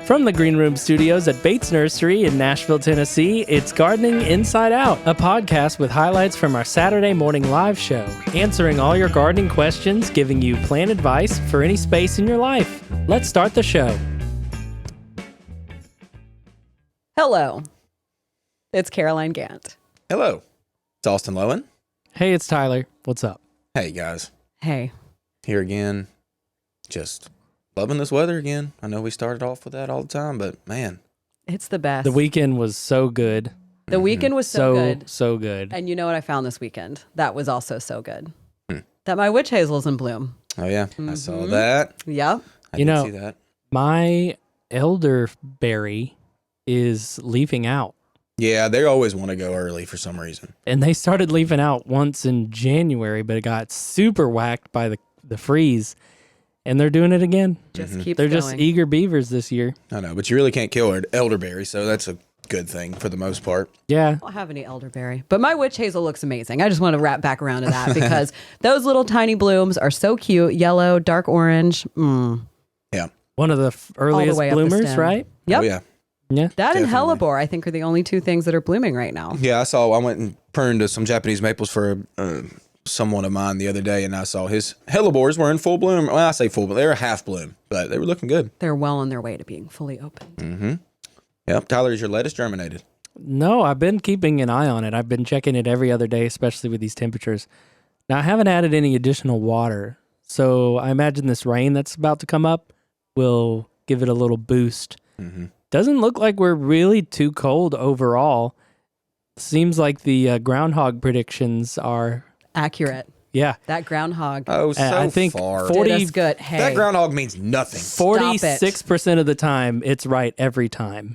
From the Green Room Studios at Bates Nursery in Nashville, Tennessee, it's Gardening Inside Out, a podcast with highlights from our Saturday morning live show, answering all your gardening questions, giving you plant advice for any space in your life. Let's start the show. Hello, it's Caroline Gant. Hello, it's Austin Lowen. Hey, it's Tyler. What's up? Hey, guys. Hey. Here again. Just loving this weather again. I know we started off with that all the time, but man. It's the best. The weekend was so good. The weekend was so good. So good. And you know what I found this weekend? That was also so good. That my witch hazel's in bloom. Oh, yeah. I saw that. Yep. I did see that. My elderberry is leafing out. Yeah, they always want to go early for some reason. And they started leafing out once in January, but it got super whacked by the freeze. And they're doing it again. Just keep They're going. just eager beavers this year. I know, but you really can't kill elderberry, so that's a good thing for the most part. Yeah. I don't have any elderberry, but my witch hazel looks amazing. I just want to wrap back around to that because those little tiny blooms are so cute. Yellow, dark orange. Yeah. One of the earliest way up the bloomers, stem. right? Yep. Oh, yeah. Yeah. That and Definitely. hellebore, I think, are the only two things that are blooming right now. Yeah, I went and pruned some Japanese maples for someone of mine the other day, and I saw his hellebores were in full bloom. Well, I say full, but they were half bloom, but they were looking good. They're well on their way to being fully opened. Yep. Tyler, is your lettuce germinated? No, I've been keeping an eye on it. I've been checking it every other day, especially with these temperatures. Now, I haven't added any additional water, so I imagine this rain that's about to come up will give it a little boost. Doesn't look like we're really too cold overall. Seems like the groundhog predictions are... Accurate. Yeah. That groundhog. Oh, so I think far. 40 did us good. Hey. That groundhog means nothing. 46% of the time, it's right every time.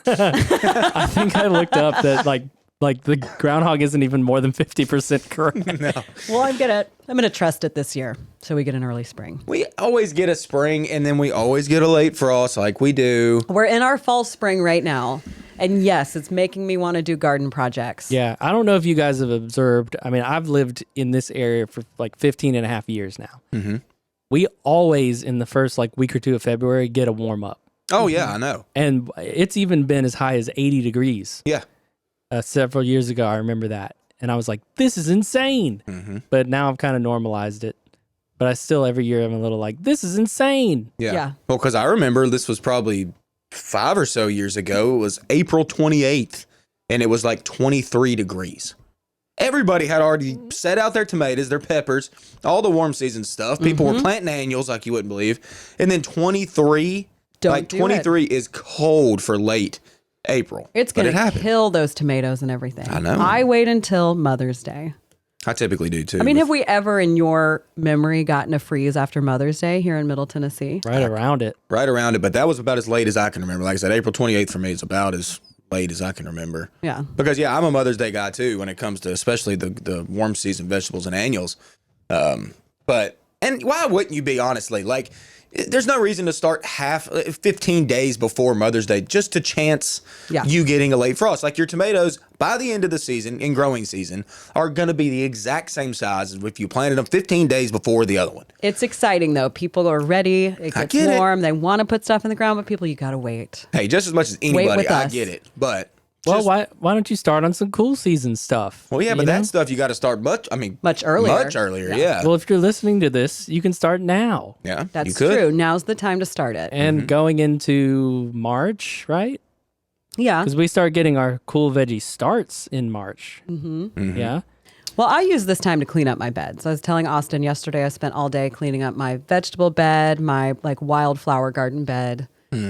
I think I looked up that like the groundhog isn't even more than 50% correct. No. Well, I'm gonna trust it this year, so we get an early spring. We always get a spring, and then we always get a late frost like we do. We're in our fall spring right now, and yes, it's making me want to do garden projects. Yeah, I don't know if you guys have observed. I mean, I've lived in this area for like 15 and a half years now. We always, in the first like week or two of February, get a warm up. Oh, yeah, I know. And it's even been as high as 80 degrees. Yeah. Several years ago, I remember that. And I was like, this is insane. But now I've kind of normalized it. But I still, every year, I'm a little like, this is insane. Yeah. Well, because I remember this was probably 5 or so years ago. It was April 28th, and it was like 23 degrees. Everybody had already set out their tomatoes, their peppers, all the warm season stuff. People were planting annuals like you wouldn't believe. And then 23, Don't do 23 is cold for late April. It's But gonna it happened. kill those tomatoes and everything. I know. I wait until Mother's Day. I typically do too. I mean, have we ever, in your memory, gotten a freeze after Mother's Day here in Middle Tennessee? Right around it. Right around it, but that was about as late as I can remember. Like I said, April 28th for me is about as late as I can remember. Yeah. Because, yeah, I'm a Mother's Day guy, too, when it comes to especially the warm season vegetables and annuals. But why wouldn't you be, honestly? Like, there's no reason to start 15 days before Mother's Day just to chance you getting a late frost. Like, your tomatoes, by the end of the season, in growing season, are going to be the exact same size as if you planted them 15 days before the other one. It's exciting, though. People are ready. It gets get it. warm. They want to put stuff in the ground, but people, you got to wait. Hey, just as much as anybody, with I us. get it. But... Well, why don't you start on some cool season stuff? Well, yeah, but you know? that stuff you got to start much earlier. Much earlier. Much earlier, yeah. Well, if you're listening to this, you can start now. Yeah, That's you could. true. Now's the time to start it. And going into March, right? Yeah. Because we start getting our cool veggie starts in March. Yeah. Well, I use this time to clean up my beds. I was telling Austin yesterday I spent all day cleaning up my vegetable bed, my like wildflower garden bed,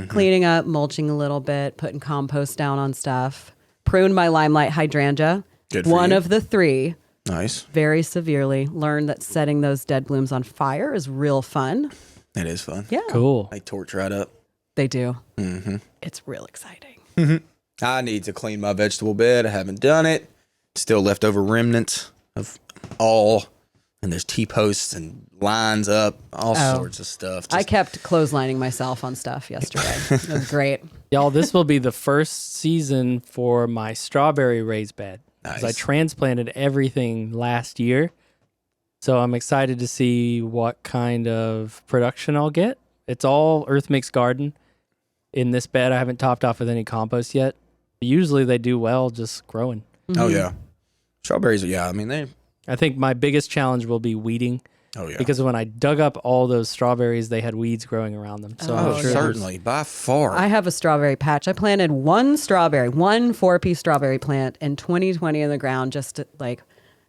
cleaning up, mulching a little bit, putting compost down on stuff, pruned my limelight hydrangea. Good for One you. of the 3 Nice. very severely. Learned that setting those dead blooms on fire is real fun. It is fun. Yeah. Cool. They torch right up. They do. It's real exciting. I need to clean my vegetable bed. I haven't done it. Still leftover remnants of all. And there's T-posts and lines up, all sorts of stuff. I kept clotheslining myself on stuff yesterday. It was great. Y'all, this will be the first season for my strawberry raised bed. Because I Nice. transplanted everything last year. So I'm excited to see what kind of production I'll get. It's all Earth Mix Garden. in this bed. I haven't topped off with any compost yet. Usually they do well just growing. Oh yeah, strawberries. Yeah, I mean I think my biggest challenge will be weeding. Oh yeah, Because when I dug up all those strawberries, they had weeds growing around them. So I'm sure certainly by far. I have a strawberry patch. I planted one 4-piece strawberry plant in 2020 in the ground, just to, like,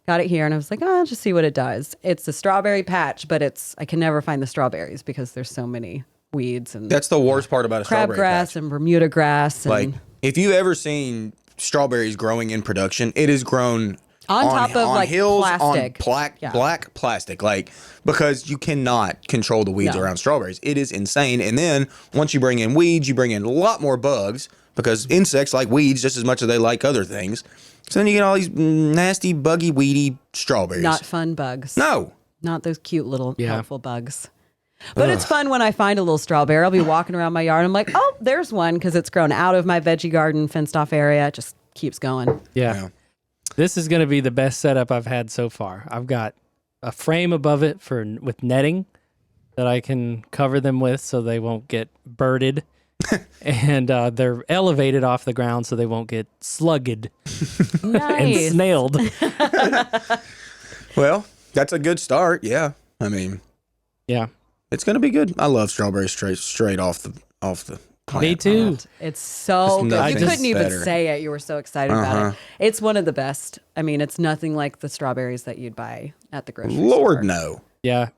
got it here, and I was like, oh, I'll just see what it does. It's a strawberry patch, but I can never find the strawberries because there's so many weeds and That's the worst part about a strawberry crabgrass patch. and Bermuda grass. And Like, if you ever seen strawberries growing in production, it is grown on top of like hills, plastic. on black plastic, like, because you cannot control the weeds No. around strawberries. It is insane. And then once you bring in weeds, you bring in a lot more bugs, because insects like weeds just as much as they like other things. So then you get all these nasty, buggy, weedy strawberries. Not fun bugs. No. Not those cute little helpful bugs. But it's fun when I find a little strawberry. I'll be walking around my yard. I'm like, oh, there's one, because it's grown out of my veggie garden, fenced off area. It just keeps going. Yeah. This is going to be the best setup I've had so far. I've got a frame above it with netting that I can cover them with so they won't get birded. And they're elevated off the ground so they won't get slugged and Nice. snailed. Well, that's a good start. Yeah. I mean, Yeah. it's going to be good. I love strawberries straight off the plant. Me too. It's so good. nothing You couldn't even better. say it. You were so excited about it. It's one of the best. I mean, it's nothing like the strawberries that you'd buy at the grocery store. Lord, no. Yeah.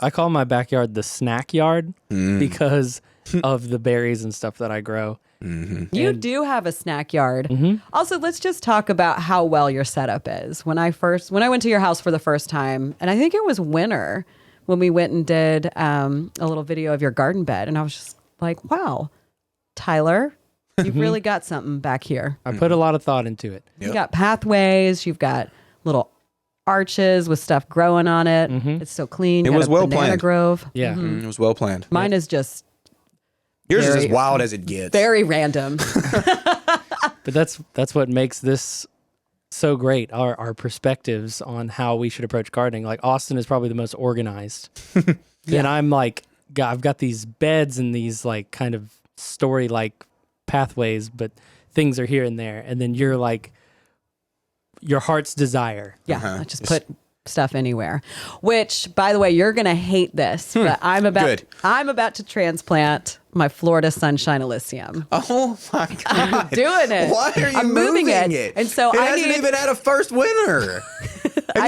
I call my backyard the snack yard because of the berries and stuff that I grow. You do have a snack yard. Also, let's just talk about how well your setup is. When I went to your house for the first time, and I think it was winter when we went and did a little video of your garden bed, and I was just like, wow, Tyler, you've really got something back here. I put a lot of thought into it. You got pathways, you've got little arches with stuff growing on it. It's so clean. It You got was a well banana planned. grove. Yeah. It was well planned. Mine is just Yours is very- as wild as it gets. very random. But that's what makes this so great. Our perspectives on how we should approach gardening. Like Austin is probably the most organized. And I'm like, I've got these beds and these like kind of story like pathways, but things are here and there. And then you're like your heart's desire. Yeah, I just put stuff anywhere. Which, by the way, you're gonna hate this, but I'm about to transplant my Florida Sunshine Elysium. Oh my God. Doing it. Why are you I'm moving moving it. And so it I hasn't need- even had a first winter. And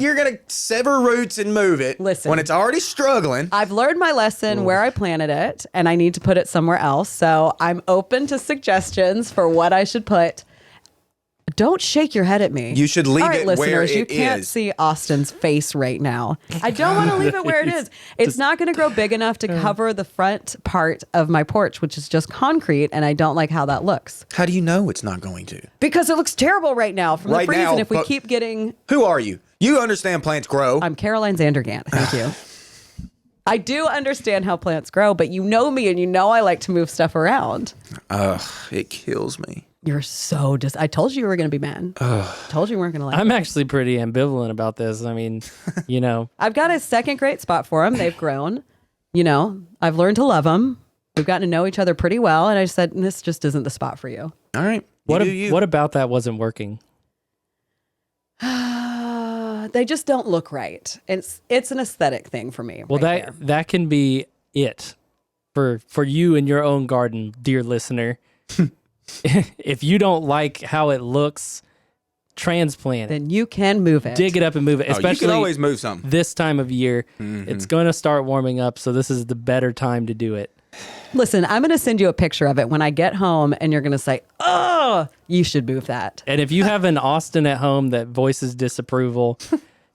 you're gonna sever roots and move it Listen. when it's already struggling. I've learned my lesson where I planted it, and I need to put it somewhere else. So I'm open to suggestions for what I should put. Don't shake your head at me. You should leave All right, it where listeners, you it can't is. see Austin's face right now. I don't want to leave it where it is. It's not going to grow big enough to cover the front part of my porch, which is just concrete, and I don't like how that looks. How do you know it's not going to? Because it looks terrible right now from Right the freeze, now, and if we but- keep getting... Who are you? You understand plants grow. I'm Caroline Zandergant. Thank you. I do understand how plants grow, but you know me, and you know I like to move stuff around. It kills me. You're so I told you were going to be mad. Told you weren't going to like I'm it. actually pretty ambivalent about this. I mean, you know, I've got a second great spot for them. They've grown. You know, I've learned to love them. We've gotten to know each other pretty well. And I said, this just isn't the spot for you. All right. what about that wasn't working? They just don't look right. It's an aesthetic thing for me. Well, right there. that can be it for you in your own garden, dear listener. If you don't like how it looks, transplant it. Then you can move it. Dig it up and move it. You Especially can always move something. this time of year. It's going to start warming up, so this is the better time to do it. Listen, I'm going to send you a picture of it when I get home, and you're going to say, oh, you should move that. And if you have an Austin at home that voices disapproval,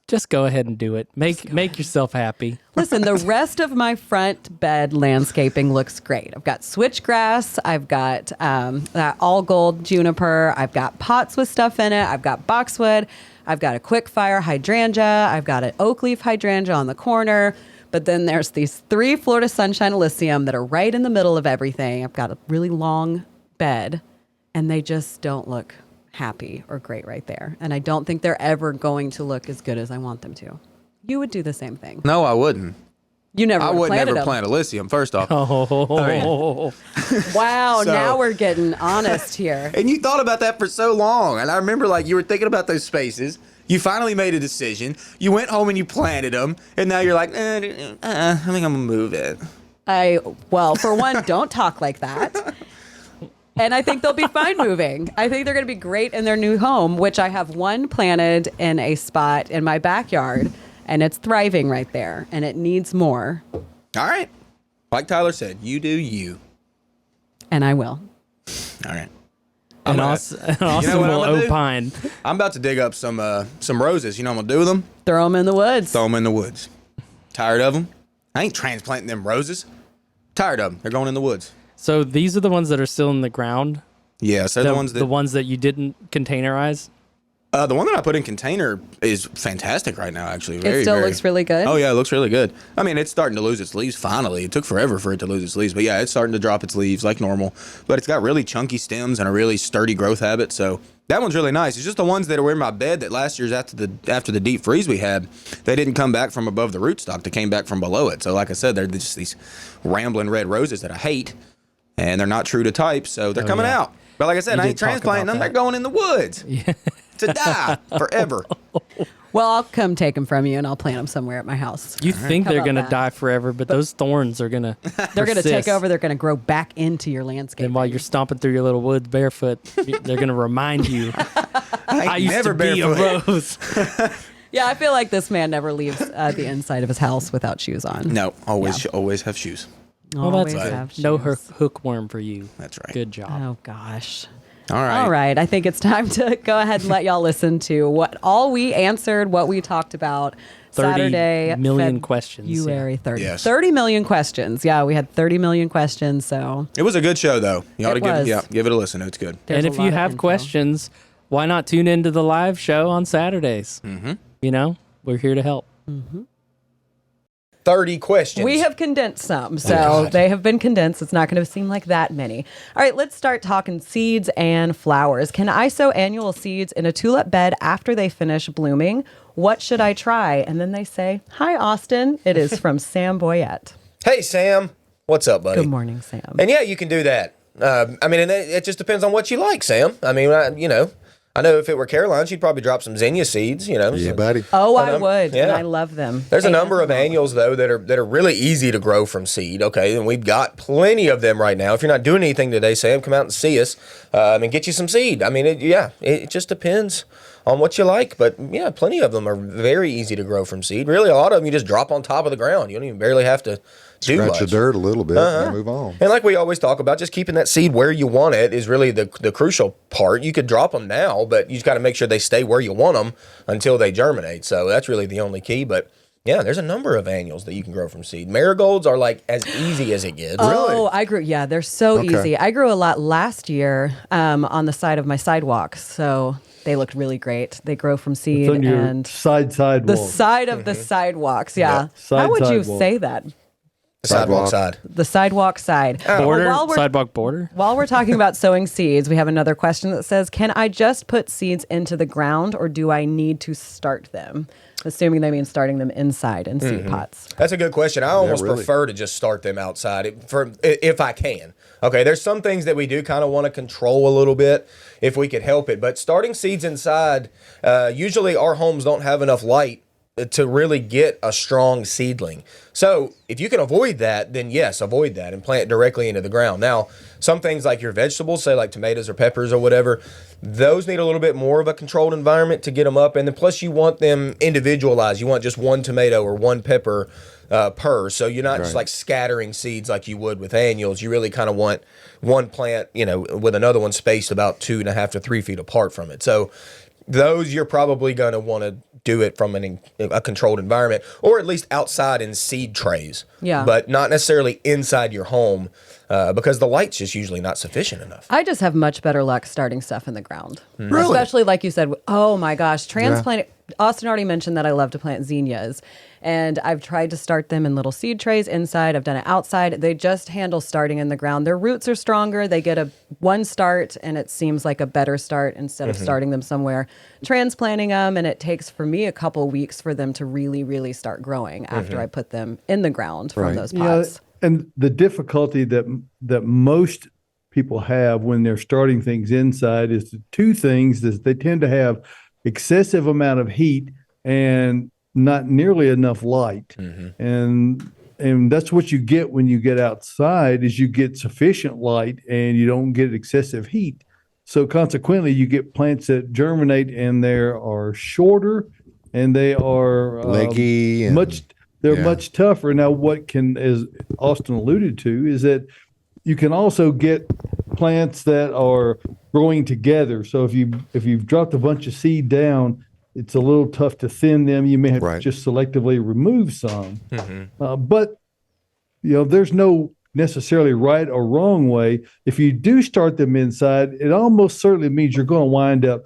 just go ahead and do it. Make yourself happy. Listen, the rest of my front bed landscaping looks great. I've got switchgrass. I've got that all gold juniper. I've got pots with stuff in it. I've got boxwood. I've got a quick fire hydrangea. I've got an oak leaf hydrangea on the corner. But then there's these 3 Florida Sunshine Elysium that are right in the middle of everything. I've got a really long bed, and they just don't look happy or great right there. And I don't think they're ever going to look as good as I want them to. You would do the same thing. No, I wouldn't. You never I would would have planted never them. plant Elysium, first off. Oh, Wow, So- now we're getting honest here. And you thought about that for so long. And I remember, like, you were thinking about those spaces. You finally made a decision. You went home and you planted them. And now you're like, I think I'm going to move it. Well, for one, don't talk like that. And I think they'll be fine moving. I think they're going to be great in their new home, which I have one planted in a spot in my backyard, and it's thriving right there, and it needs more. All right. Like Tyler said, you do you. And I will. All right. and Austin will what I'm gonna do? opine. I'm about to dig up some roses. You know what I'm going to do with them? Throw them in the woods. Throw them in the woods. Tired of them? I ain't transplanting them roses. Tired of them. They're going in the woods. So these are the ones that are still in the ground. Yes, they're the ones that you didn't containerize. The one that I put in container is fantastic right now, actually. It still looks really good. Oh, yeah, it looks really good. I mean, it's starting to lose its leaves finally. It took forever for it to lose its leaves. But, yeah, it's starting to drop its leaves like normal. But it's got really chunky stems and a really sturdy growth habit. So that one's really nice. It's just the ones that are in my bed that last year's after the deep freeze we had, they didn't come back from above the rootstock. They came back from below it. So, like I said, they're just these rambling red roses that I hate. And they're not true to type, so they're coming out. But like I said, You I ain't did talk transplanting about them. that. They're going in the woods to die forever. Well, I'll come take them from you, and I'll plant them somewhere at my house. You think How they're about going to that? die forever, but those thorns are going to They're going to take over. They're going to grow back into your landscape. And while you're stomping through your little woods barefoot, they're going to remind you, I used never to be a barefoot. rose. Yeah, I feel like this man never leaves the inside of his house without shoes on. No, always have shoes. Well, that's Always good. have No shoes. hookworm for you. That's right. Good job. Oh, gosh. All right. All right. I think it's time to go ahead and let y'all listen to what all we answered, what we talked about 30 Saturday. million questions, February yeah. 30. Yes. 30 million questions. Yeah, we had 30 million questions. So It was a good show, though. You ought to It was. give it a listen. It's good. there's And a if lot you of have info. questions, why not tune into the live show on Saturdays? Mm-hmm. You know, we're here to help. 30 questions. We have condensed some, so they have been condensed. It's not going to seem like that many. All right, let's start talking seeds and flowers. Can I sow annual seeds in a tulip bed after they finish blooming? What should I try? And then they say, "Hi, Austin." It is from Sam Boyette. Hey, Sam. What's up, buddy? Good morning, Sam. And yeah, you can do that. I mean, and it just depends on what you like, Sam. I mean, I know if it were Caroline, she'd probably drop some zinnia seeds, Yeah, so- buddy. Oh, I I'm- would, and yeah. I love them. There's a And- number of annuals though that are really easy to grow from seed. Okay, and we've got plenty of them right now. If you're not doing anything today, Sam, come out and see us and get you some seed. I mean, it just depends on what you like, but yeah, plenty of them are very easy to grow from seed. Really, a lot of them you just drop on top of the ground. You don't even barely have to do Scratch much. the dirt a little bit and move on. And like we always talk about, just keeping that seed where you want it is really the crucial part. You could drop them now, but you just got to make sure they stay where you want them until they germinate. So that's really the only key. But yeah, there's a number of annuals that you can grow from seed. Marigolds are like as easy as it gets. Oh, I grew. Yeah, they're so Okay. easy. I grew a lot last year on the side of my sidewalks, so they looked really great. They grow from seed It's on your and sidewalk. the side of the sidewalks. Yeah. Side How would you sidewalk. say that? The sidewalk side. The sidewalk side. Border, Well, sidewalk border. while we're talking about sowing seeds, we have another question that says, "Can I just put seeds into the ground, or do I need to start them?" Assuming they mean starting them inside in seed pots. That's a good question. I almost really. prefer to just start them outside if I can. Okay, there's some things that we do kind of want to control a little bit if we could help it. But starting seeds inside, usually our homes don't have enough light to really get a strong seedling. So if you can avoid that, then yes, avoid that and plant directly into the ground. Now, some things like your vegetables, say like tomatoes or peppers or whatever, those need a little bit more of a controlled environment to get them up. And then plus you want them individualized. You want just one tomato or one pepper per. So you're not just like scattering seeds like you would with annuals. You really kind of want one plant, with another one spaced about 2.5 to 3 feet apart from it. So those you're probably going to want to do it from a controlled environment, or at least outside in seed trays. Yeah. But not necessarily inside your home because the light's just usually not sufficient enough. I just have much better luck starting stuff in the ground. Really? Especially like you said, oh my gosh, transplanting. Austin already mentioned that I love to plant zinnias, and I've tried to start them in little seed trays inside. I've done it outside. They just handle starting in the ground. Their roots are stronger. They get one start, and it seems like a better start instead of starting them somewhere, transplanting them, and it takes for me a couple weeks for them to really, really start growing after I put them in the ground from those pots. And the difficulty that most people have when they're starting things inside is the two things: is they tend to have excessive amount of heat and not nearly enough light. And that's what you get when you get outside, is you get sufficient light and you don't get excessive heat. So consequently, you get plants that germinate and they are shorter and they are leggy and much tougher. Now, as Austin alluded to, is that you can also get plants that are growing together. So if you've dropped a bunch of seed down, it's a little tough to thin them. You may have to just selectively remove some. But there's no necessarily right or wrong way. If you do start them inside, it almost certainly means you're going to wind up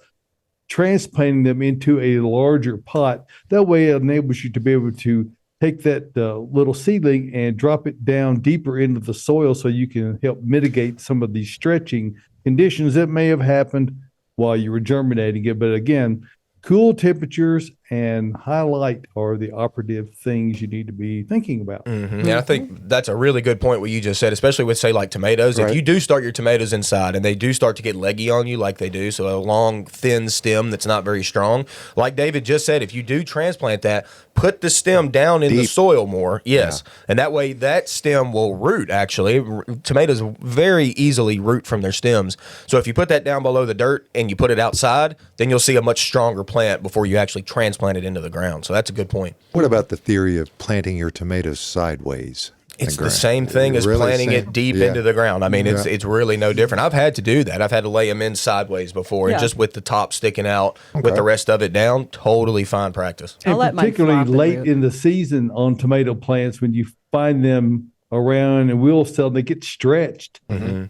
transplanting them into a larger pot. That way it enables you to be able to take that little seedling and drop it down deeper into the soil so you can help mitigate some of these stretching conditions that may have happened while you were germinating it. But again, cool temperatures and high light are the operative things you need to be thinking about. And I think that's a really good point what you just said, especially with, say, like tomatoes. If you do start your tomatoes inside and they do start to get leggy on you like they do, so a long, thin stem that's not very strong, like David just said, if you do transplant that, put the stem down in the soil more. And that way that stem will root, actually. Tomatoes very easily root from their stems. So if you put that down below the dirt and you put it outside, then you'll see a much stronger plant before you actually transplant it into the ground. So that's a good point. What about the theory of planting your tomatoes sideways? It's the same thing as planting it deep into the ground. I mean, it's really no different. I've had to do that. I've had to lay them in sideways before, and just with the top sticking out, with the rest of it down, totally fine practice. And particularly late in the season on tomato plants, when you find them around and we'll sell, they get stretched.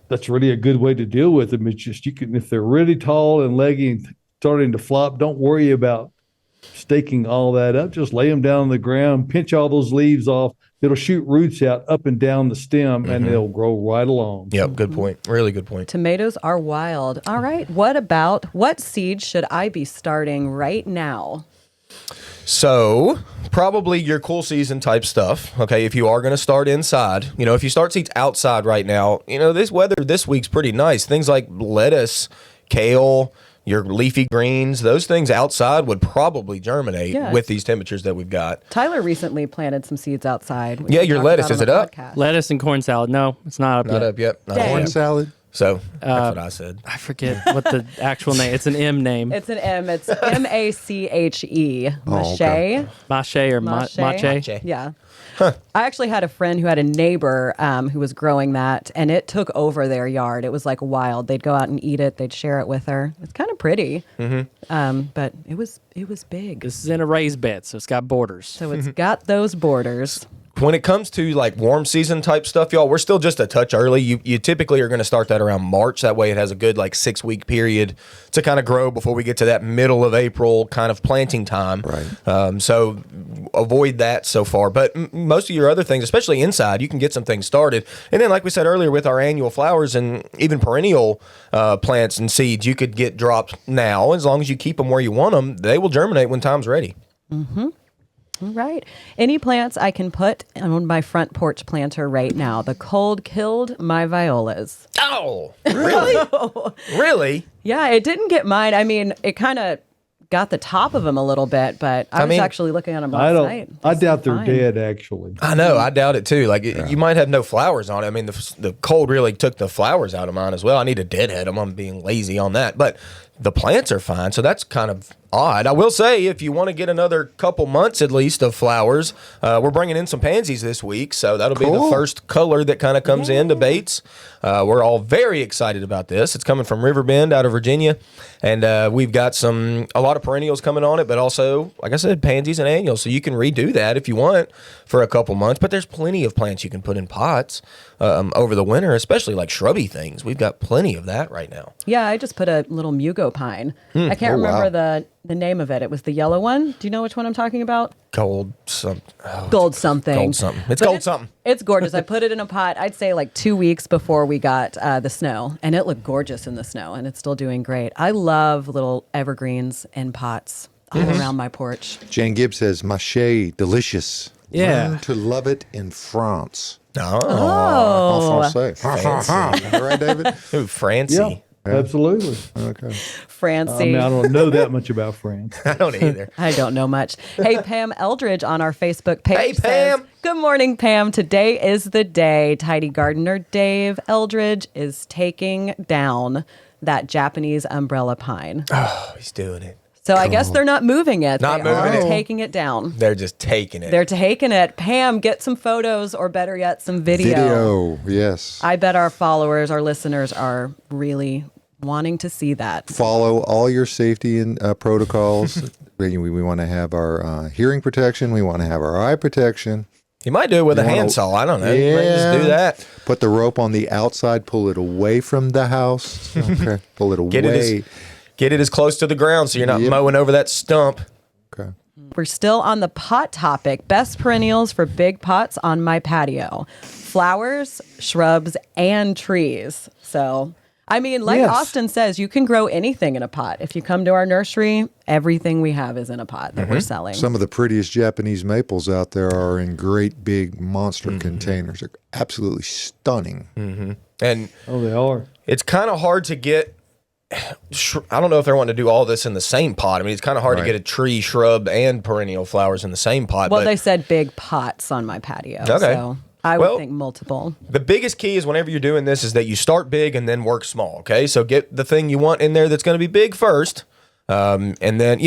That's really a good way to deal with them. It's just, if they're really tall and leggy and starting to flop, don't worry about staking all that up. Just lay them down on the ground, pinch all those leaves off. It'll shoot roots out up and down the stem, and they'll grow right along. Yep, good point. Really good point. Tomatoes are wild. All right, what seeds should I be starting right now? So, probably your cool season type stuff. Okay, if you are going to start inside, if you start seeds outside right now, this weather this week's pretty nice. Things like lettuce, kale, your leafy greens, those things outside would probably germinate with these temperatures that we've got. Tyler recently planted some seeds outside. Your lettuce, is it up? Lettuce and corn salad. No, it's not up yet. Not up yet. Corn salad? So that's what I said. I forget what the actual name. It's an M name. It's an M. It's M-A-C-H-E. Mache. Mache or mache. Yeah. I actually had a friend who had a neighbor who was growing that, and it took over their yard. It was like wild. They'd go out and eat it. They'd share it with her. It's kind of pretty, but it was big. This is in a raised bed, so it's got borders. So it's got those borders. When it comes to like warm season type stuff, y'all, we're still just a touch early. You typically are going to start that around March. That way it has a good 6-week period to kind of grow before we get to that middle of April kind of planting time. Right. So avoid that so far. But most of your other things, especially inside, you can get some things started. And then like we said earlier with our annual flowers and even perennial plants and seeds, you could get dropped now. As long as you keep them where you want them, they will germinate when time's ready. All right. Any plants I can put on my front porch planter right now. The cold killed my violas. Oh, really? Really? Yeah, it didn't get mine. I mean, it kind of got the top of them a little bit, but I was actually looking at them last night. I doubt they're dead, actually. I know. I doubt it, too. You might have no flowers on it. I mean, the cold really took the flowers out of mine as well. I need to deadhead them. I'm being lazy on that. But the plants are fine, so that's kind of odd. I will say, if you want to get another couple months at least of flowers, we're bringing in some pansies this week, so that'll be the first color that kind of comes into Bates. We're all very excited about this. It's coming from Riverbend out of Virginia, and we've got a lot of perennials coming on it, but also, like I said, pansies and annuals, so you can redo that if you want for a couple months, but there's plenty of plants you can put in pots over the winter, especially like shrubby things. We've got plenty of that right now. Yeah, I just put a little mugo pine. I can't remember the name of it. It was the yellow one. Do you know which one I'm talking about? Gold something. Oh, Gold something. Gold something. It's But gold something. It's gorgeous. I put it in a pot, I'd say like 2 weeks before we got the snow, and it looked gorgeous in the snow, and it's still doing great. I love little evergreens in pots all around my porch. Jan Gibbs says, Maché, delicious. Yeah. Learn to love it in France. Oh. En français. Right, David? Ooh, Francie. Yeah, absolutely. Okay. Francie. I don't know that much about France. I don't either. I don't know much. Hey, Pam Eldridge on our Facebook page. Hey, says, Pam. good morning, Pam. Today is the day Tidy Gardener Dave Eldridge is taking down that Japanese umbrella pine. Oh, he's doing it. So I guess they're not moving it. Not They are moving it. taking it down. They're just taking it. They're taking it. Pam, get some photos or better yet, some Video, yes. I bet our followers, our listeners are really wanting to see that. Follow all your safety and protocols. we want to have our hearing protection. We want to have our eye protection. You might do it with a You wanna- handsaw. I don't know. You might just do that. Put the rope on the outside. Pull it away from the house. Okay. Pull it away. Get it as close to the ground so you're not Yep. mowing over that stump. Okay. We're still on the pot topic. Best perennials for big pots on my patio. Flowers, shrubs, and trees. So, I mean, like Yes. Austin says, you can grow anything in a pot. If you come to our nursery, everything we have is in a pot that we're selling. Some of the prettiest Japanese maples out there are in great big monster containers. They're absolutely stunning. And Oh, they are. it's kind of hard to get. I don't know if they're wanting to do all this in the same pot. I mean, it's kind of hard to Right. get a tree, shrub, and perennial flowers in the same pot. Well, but they said big pots on my patio. Okay. So I Well- would think multiple. the biggest key is whenever you're doing this is that you start big and then work small. Okay, so get the thing you want in there that's going to be big first, and then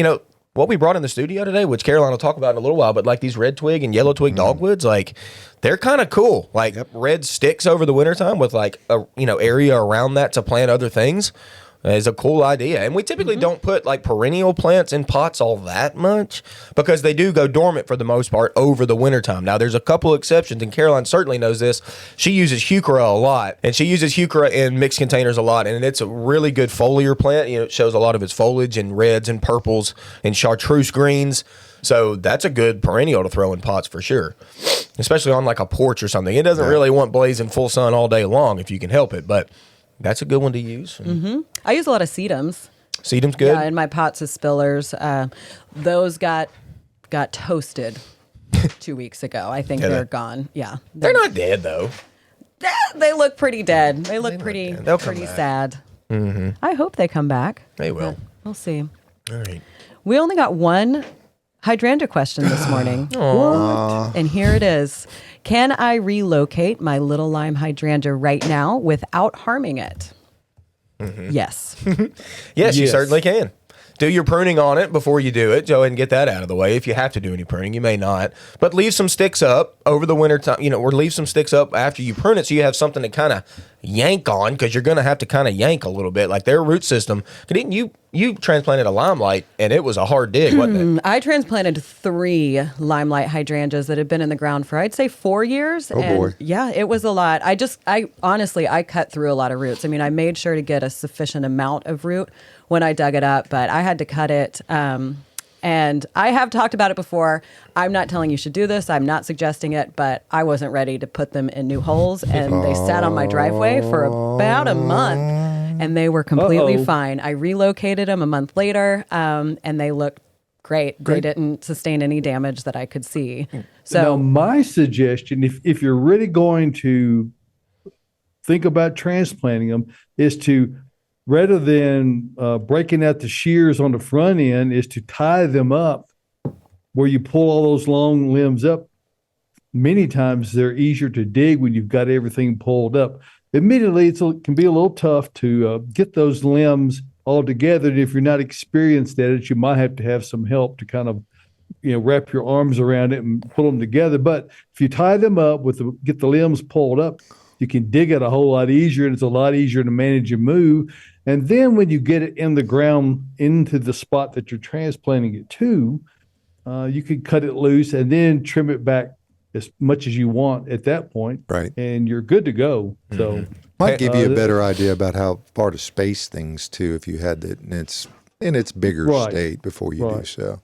what we brought in the studio today, which Caroline will talk about in a little while. But like these red twig and yellow twig dogwoods, like they're kind of cool. Like red sticks over the wintertime with like a area around that to plant other things. Is a cool idea. And we typically don't put like perennial plants in pots all that much because they do go dormant for the most part over the wintertime. Now, there's a couple exceptions, and Caroline certainly knows this. She uses heuchera a lot, and she uses heuchera in mixed containers a lot, and it's a really good foliar plant. It shows a lot of its foliage in reds and purples and chartreuse greens. So that's a good perennial to throw in pots for sure, especially on like a porch or something. It doesn't really want blazing full sun all day long if you can help it, but that's a good one to use. I use a lot of sedums. Sedum's good. Yeah, in my pots of spillers. Those got toasted 2 weeks ago. I think they're gone. Yeah. They're not dead though. They look pretty dead. They look pretty dead. They'll come pretty back. sad. I hope they come back. They will. We'll see. All right. We only got one hydrangea question this morning. And here it is. Can I relocate my little lime hydrangea right now without harming it? Yes. Yes, you Yes. certainly can. Do your pruning on it before you do it. Go ahead and get that out of the way. If you have to do any pruning, you may not. But leave some sticks up over the winter time, or leave some sticks up after you prune it so you have something to kind of yank on because you're going to have to kind of yank a little bit. Like their root system. Didn't you transplanted a limelight and it was a hard dig, wasn't it? I transplanted 3 limelight hydrangeas that had been in the ground for, I'd say, 4 years. Oh, boy. Yeah, it was a lot. I honestly cut through a lot of roots. I mean, I made sure to get a sufficient amount of root when I dug it up, but I had to cut it. And I have talked about it before. I'm not telling you should do this. I'm not suggesting it, but I wasn't ready to put them in new holes. And they sat on my driveway for about a month and they were completely fine. I relocated them a month later and they looked great. They didn't sustain any damage that I could see. Now, So my suggestion, if you're really going to think about transplanting them, is to, rather than breaking out the shears on the front end, is to tie them up where you pull all those long limbs up. Many times they're easier to dig when you've got everything pulled up. Admittedly, it can be a little tough to get those limbs all together. And if you're not experienced at it, you might have to have some help to kind of wrap your arms around it and pull them together. But if you tie them up get the limbs pulled up, you can dig it a whole lot easier, and it's a lot easier to manage and move. And then when you get it in the ground into the spot that you're transplanting it to, you can cut it loose and then trim it back as much as you want at that point. Right. And you're good to go. So Might give you a better idea about how far to space things too if you had that. And it's in its bigger Right. state before you do Right. so.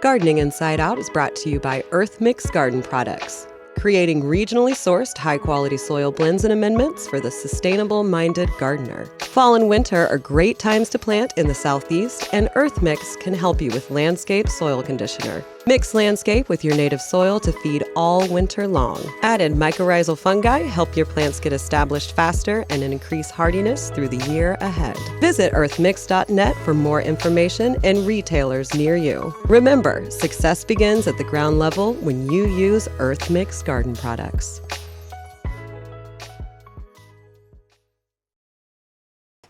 Gardening Inside Out is brought to you by Earth Mix Garden Products, creating regionally sourced high-quality soil blends and amendments for the sustainable-minded gardener. Fall and winter are great times to plant in the Southeast, and Earth Mix can help you with Landscape Soil Conditioner. Mix Landscape with your native soil to feed all winter long. Added mycorrhizal fungi help your plants get established faster and increase hardiness through the year ahead. Visit earthmix.net for more information and retailers near you. Remember, success begins at the ground level when you use Earth Mix garden products.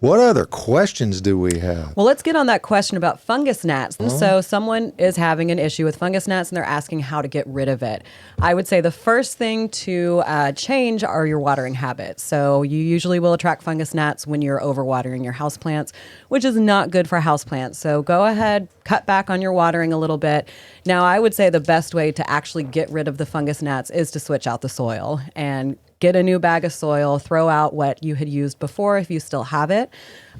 What other questions do we have? Well, let's get on that question about fungus gnats. So someone is having an issue with fungus gnats and they're asking how to get rid of it. I would say the first thing to change are your watering habits. So you usually will attract fungus gnats when you're overwatering your houseplants, which is not good for houseplants. So go ahead, cut back on your watering a little bit. Now, I would say the best way to actually get rid of the fungus gnats is to switch out the soil and get a new bag of soil, throw out what you had used before if you still have it.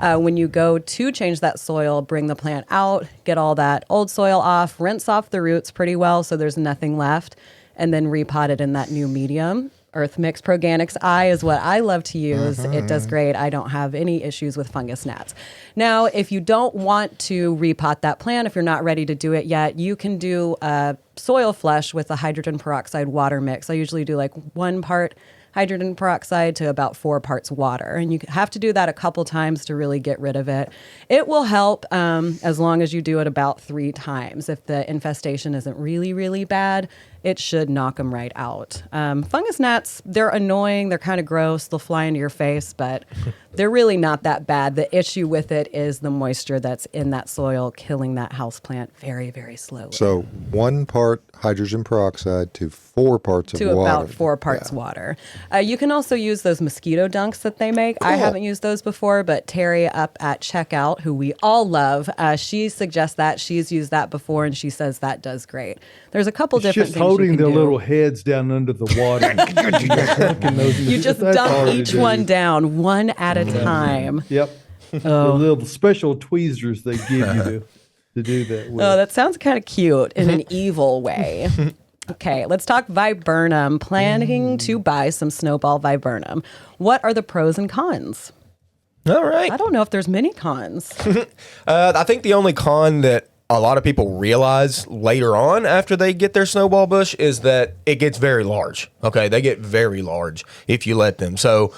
When you go to change that soil, bring the plant out, get all that old soil off, rinse off the roots pretty well so there's nothing left, and then repot it in that new medium. Earth Mix Proganics I is what I love to use. It does great. I don't have any issues with fungus gnats. Now, if you don't want to repot that plant, if you're not ready to do it yet, you can do a soil flush with a hydrogen peroxide water mix. I usually do like 1 part hydrogen peroxide to about 4 parts water. And you have to do that a couple times to really get rid of it. It will help as long as you do it about 3 times. If the infestation isn't really, really bad, it should knock them right out. Fungus gnats, they're annoying. They're kind of gross. They'll fly into your face, but they're really not that bad. The issue with it is the moisture that's in that soil killing that houseplant very, very slowly. So 1 part hydrogen peroxide to 4 parts of to water. about 4 parts water. You can also use those mosquito dunks that they make. I haven't used those before, but Terry up at Checkout, who we all love, she suggests that. She's used that before, and she says that does great. There's a couple It's different just things holding you can their do. little heads down under the water. You just dump each one down, one at a time. Yep. The little special tweezers they give you to do that with. Oh, that sounds kind of cute in an evil way. Okay, let's talk viburnum. Planning to buy some snowball viburnum. What are the pros and cons? All right. I don't know if there's many cons. I think the only con that a lot of people realize later on after they get their snowball bush is that it gets very large. Okay, they get very large if you let them. So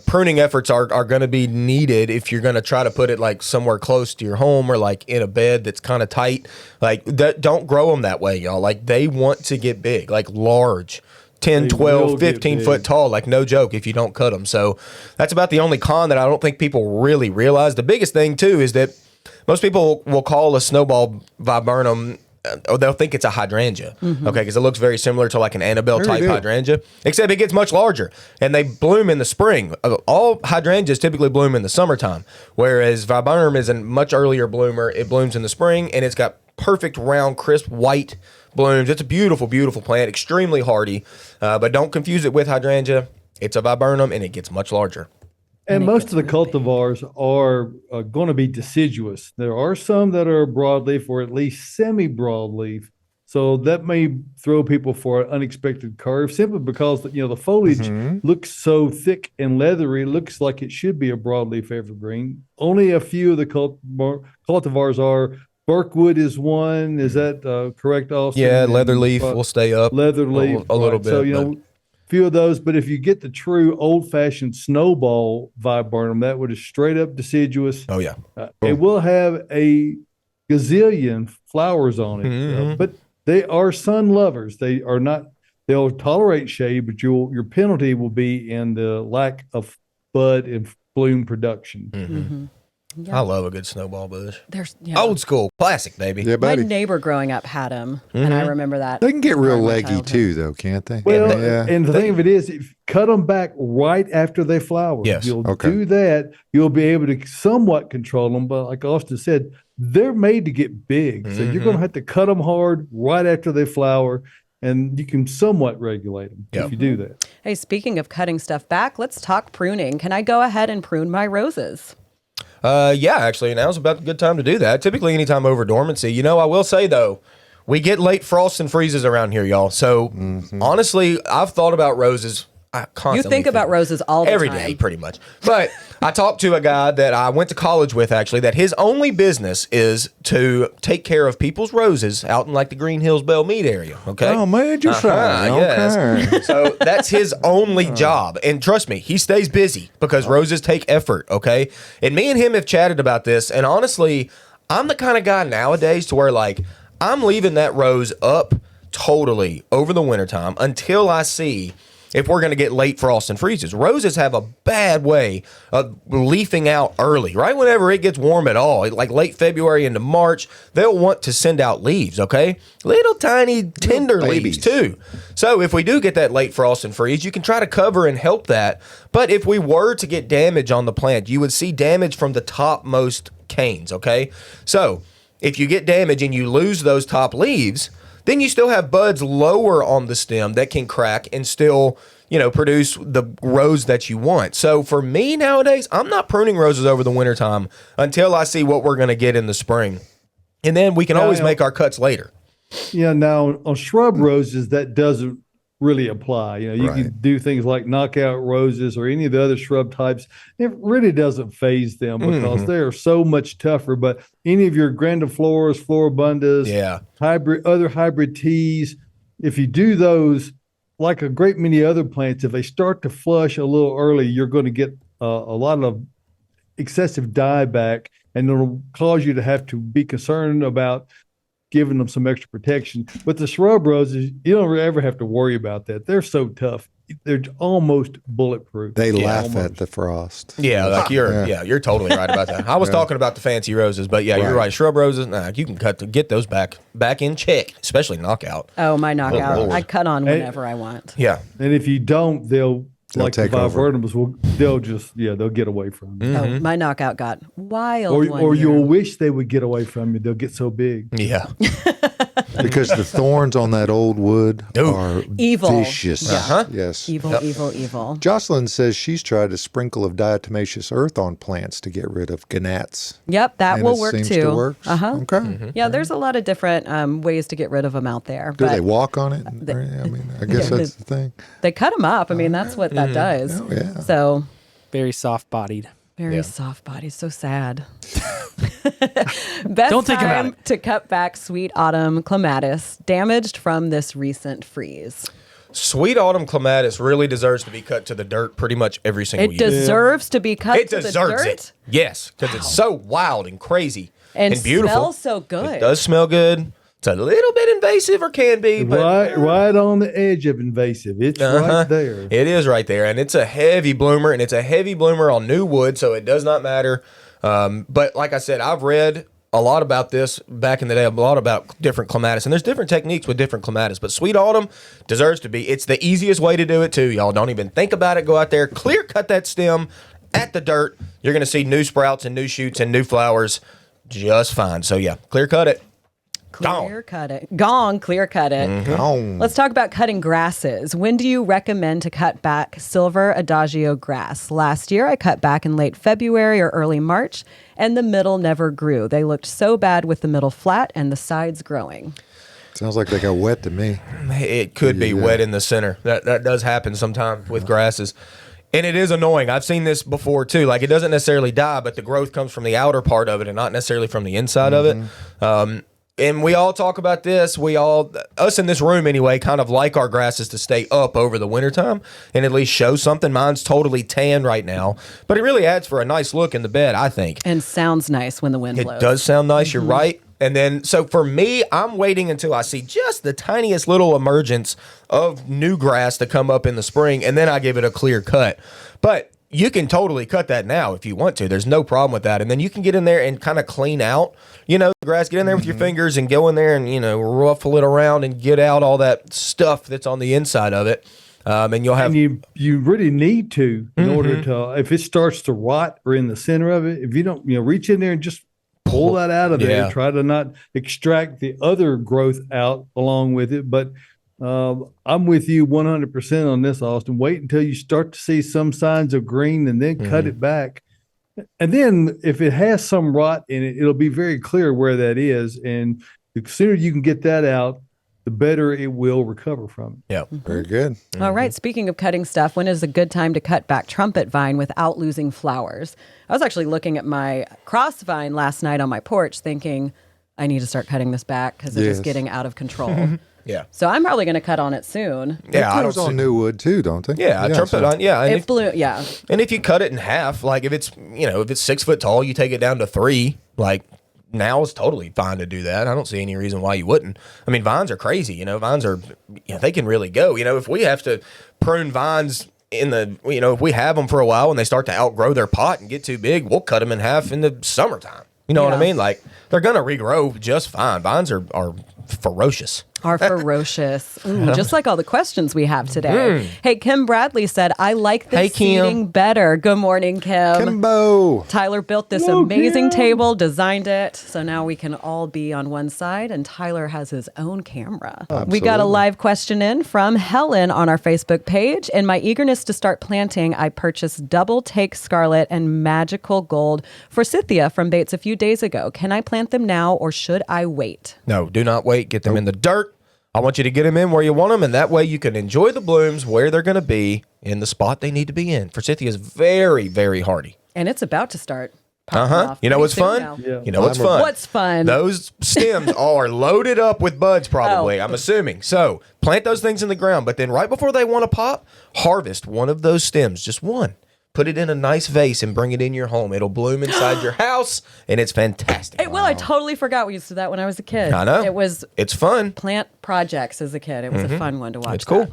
pruning efforts are going to be needed if you're going to try to put it like somewhere close to your home or like in a bed that's kind of tight. Like don't grow them that way, y'all. Like they want to get big, like large. 10, They 12, will get 15 big. foot tall, like no joke if you don't cut them. So that's about the only con that I don't think people really realize. The biggest thing too is that most people will call a snowball viburnum, or they'll think it's a hydrangea, okay, because it looks very similar to like an Annabelle type do. hydrangea, except it gets much larger, and they bloom in the spring. All hydrangeas typically bloom in the summertime, whereas viburnum is a much earlier bloomer. It blooms in the spring, and it's got perfect, round, crisp, white blooms. It's a beautiful, beautiful plant, extremely hardy, but don't confuse it with hydrangea. It's a viburnum, and it gets much larger. And most of the cultivars are going to be deciduous. There are some that are broadleaf or at least semi-broadleaf. So that may throw people for an unexpected curve simply because the foliage looks so thick and leathery. It looks like it should be a broadleaf evergreen. Only a few of the cultivars are. Birkwood is one. Is that correct, Austin? Yeah, And, leatherleaf will stay up leatherleaf, a little right. bit. So few of those, but if you get the true old-fashioned snowball viburnum, that would is straight up deciduous. Oh yeah. It will have a gazillion flowers on it, but they are sun lovers. They are not. They'll tolerate shade, but your penalty will be in the lack of bud and bloom production. I love a good snowball bush. There's Old school, classic, baby. Yeah, my buddy. neighbor growing up had them, and I remember that. They can get real part of my leggy childhood. too, though, can't they? Well, yeah. and the thing of it is, if you cut them back right after they flower, Yes. you'll Okay. do that. You'll be able to somewhat control them. But like Austin said, they're made to get big. So you're going to have to cut them hard right after they flower. and you can somewhat regulate them if you do that. Hey, speaking of cutting stuff back, let's talk pruning. Can I go ahead and prune my roses? Yeah, actually, now's about a good time to do that. Typically, anytime over dormancy. I will say, though, we get late frosts and freezes around here, y'all. So, honestly, I've thought about roses. I constantly You think about roses all the every time. day, pretty much. But I talked to a guy that I went to college with, actually, that his only business is to take care of people's roses out in like the Green Hills Belle Meade area. Okay. Oh, major sign. Yes. Okay. So that's his only job. And trust me, he stays busy because roses take effort. Okay. And me and him have chatted about this. And honestly, I'm the kind of guy nowadays to where like I'm leaving that rose up totally over the wintertime until I see if we're going to get late frost and freezes. Roses have a bad way of leafing out early, right whenever it gets warm at all, like late February into March, they'll want to send out leaves, okay? Little tiny tender leaves too. So if we do get that late frost and freeze, you can try to cover and help that. But if we were to get damage on the plant, you would see damage from the topmost canes, okay? So if you get damage and you lose those top leaves, then you still have buds lower on the stem that can crack and still, produce the rose that you want. So for me nowadays, I'm not pruning roses over the wintertime until I see what we're going to get in the spring. And then we can always make our cuts later. Yeah, now on shrub roses, that doesn't really apply. You can do things like knockout roses or any of the other shrub types. It really doesn't phase them because they are so much tougher. But any of your grandifloras, floribundas, other hybrid teas, if you do those, like a great many other plants, if they start to flush a little early, you're going to get a lot of excessive dieback, and it'll cause you to have to be concerned about giving them some extra protection. But the shrub roses, you don't ever have to worry about that. They're so tough. They're almost bulletproof. They laugh at the frost. Yeah, like you're totally right about that. I was talking about the fancy roses, but you're right. Shrub roses, you can get those back in check, especially knockout. Oh, my knockout. I cut on whenever I want. Yeah. And if you don't, they'll like the take over. viburnums, they'll get away from you. Oh, my knockout got wild. Or you'll wish they would get away from you. They'll get so big. Yeah. Because the thorns on that old wood are evil. vicious. Yes. Evil. Jocelyn says she's tried a sprinkle of diatomaceous earth on plants to get rid of gnats. Yep, that and will it work seems too. To work. Okay. Yeah, there's a lot of different ways to get rid of them out there. Do they walk on it? I guess that's the thing. They cut them up. I mean, that's what that does. Oh, yeah. So Very soft bodied. very soft body. So sad. Best Don't think about time it. to cut back sweet autumn clematis damaged from this recent freeze. Sweet autumn clematis really deserves to be cut to the dirt pretty much every single It year. deserves to be cut It to the deserves dirt. it. Yes, because it's so wild and crazy And beautiful. smells so good. It does smell good. It's a little bit invasive, or can be, but Right on the edge of invasive. It's right there. It is right there, and it's a heavy bloomer, and it's a heavy bloomer on new wood, so it does not matter. But like I said, I've read a lot about this back in the day, a lot about different clematis, and there's different techniques with different clematis, but sweet autumn deserves to be. It's the easiest way to do it too, y'all. Don't even think about it. Go out there, clear cut that stem at the dirt. You're going to see new sprouts and new shoots and new flowers just fine. So yeah, clear cut it. Clear cut it. Clear cut it. Gone. Let's talk about cutting grasses. When do you recommend to cut back silver adagio grass? Last year, I cut back in late February or early March, and the middle never grew. They looked so bad with the middle flat and the sides growing. Sounds like they got wet to me. It could be wet in the center. That does happen sometimes with grasses. And it is annoying. I've seen this before too. Like, it doesn't necessarily die, but the growth comes from the outer part of it and not necessarily from the inside of it. And we all talk about this. Us in this room anyway, kind of like our grasses to stay up over the wintertime and at least show something. Mine's totally tan right now, but it really adds for a nice look in the bed, I think. And sounds nice when the wind blows. It does sound nice, you're right. And then, so for me, I'm waiting until I see just the tiniest little emergence of new grass to come up in the spring, and then I give it a clear cut. But you can totally cut that now if you want to. There's no problem with that. And then you can get in there and kind of clean out, the grass. Get in there with your fingers and go in there and, ruffle it around and get out all that stuff that's on the inside of it. And you'll have... And you really need to in order to, if it starts to rot or in the center of it, if you don't, reach in there and just pull that out of there. Yeah. Try to not extract the other growth out along with it. But I'm with you 100% on this, Austin. Wait until you start to see some signs of green and then cut it back. And then if it has some rot in it, it'll be very clear where that is. And the sooner you can get that out, the better it will recover from it. Yeah. Very good. All right. Speaking of cutting stuff, when is a good time to cut back trumpet vine without losing flowers? I was actually looking at my cross vine last night on my porch thinking, I need to start cutting this back because it is Yes. getting out of control. Yeah. So I'm probably going to cut on it soon. Yeah. I Those don't on see- new wood too, don't they? Yeah, trumpet so- on. Yeah. And It blew, yeah. And if you cut it in half, like if it's, if it's 6 foot tall, you take it down to 3, like now is totally fine to do that. I don't see any reason why you wouldn't. I mean, vines are crazy, vines are, they can really go, if we have to prune vines in the, if we have them for a while and they start to outgrow their pot and get too big, we'll cut them in half in the summertime. You know what I Yeah. mean? Like they're going to regrow just fine. Vines are ferocious. Are ferocious. Just like all the questions we have today. Hey, Kim Bradley said, I like this Hey, Kim. seating better. Good morning, Kim. Kimbo. Tyler built this Hello, amazing Kim. table, designed it. So now we can all be on one side, and Tyler has his own camera. We got a Absolutely. live question in from Helen on our Facebook page. In my eagerness to start planting, I purchased double take scarlet and magical gold forsythia from Bates a few days ago. Can I plant them now or should I wait? No, do not wait. Get them in the dirt. I want you to get them in where you want them, and that way you can enjoy the blooms where they're going to be in the spot they need to be in. Forsythia is very, very hardy. And it's about to start popping off. You know pretty what's soon fun? now. Yeah. You know what's fun? What's fun? Those stems are loaded up with buds, probably. I'm assuming. So plant those things in the ground, but then right before they want to pop, harvest one of those stems, just one. Put it in a nice vase and bring it in your home. It'll bloom inside your house, and it's fantastic. Hey, well, I totally forgot we used to do that when I was a kid. I know. It was It's fun. plant projects as a kid. It was a fun one to watch. It's cool. that.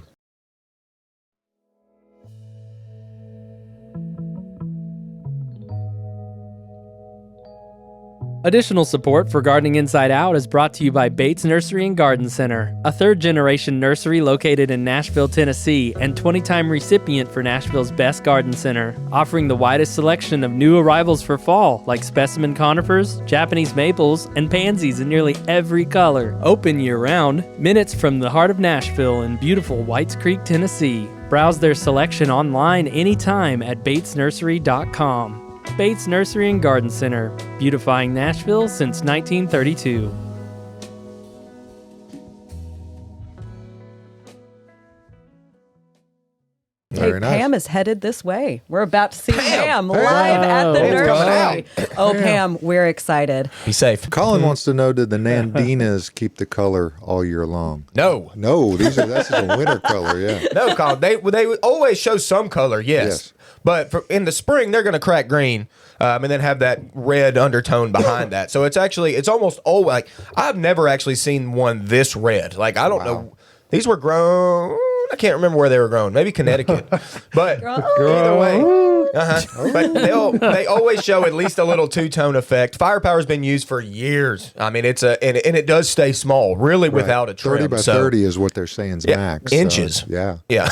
Additional support for Gardening Inside Out is brought to you by Bates Nursery and Garden Center, a third-generation nursery located in Nashville, Tennessee, and 20-time recipient for Nashville's Best Garden Center, offering the widest selection of new arrivals for fall, like specimen conifers, Japanese maples, and pansies in nearly every color. Open year-round, minutes from the heart of Nashville in beautiful Whites Creek, Tennessee. Browse their selection online anytime at batesnursery.com. Bates Nursery and Garden Center, beautifying Nashville since 1932. Hey, Very nice. Pam is headed this way. We're about to see Pam live at the Pam's coming nursery. Oh, Pam, we're excited. Be safe. Colin wants to know, did the Nandinas keep the color all year long? No. No, that's just a winter color, yeah. No, Colin. They always show some color, yes. Yes. But in the spring, they're going to crack green and then have that red undertone behind that. So it's almost always, like, I've never actually seen one this red. Like, I don't know. These were grown. I can't remember where they were grown. Maybe Connecticut. But either way. But they always show at least a little two-tone effect. Firepower's been used for years. I mean, and it does stay small, really, without a trim. 30 by 30 is what they're saying is Yeah, max. so, inches. yeah. Yeah.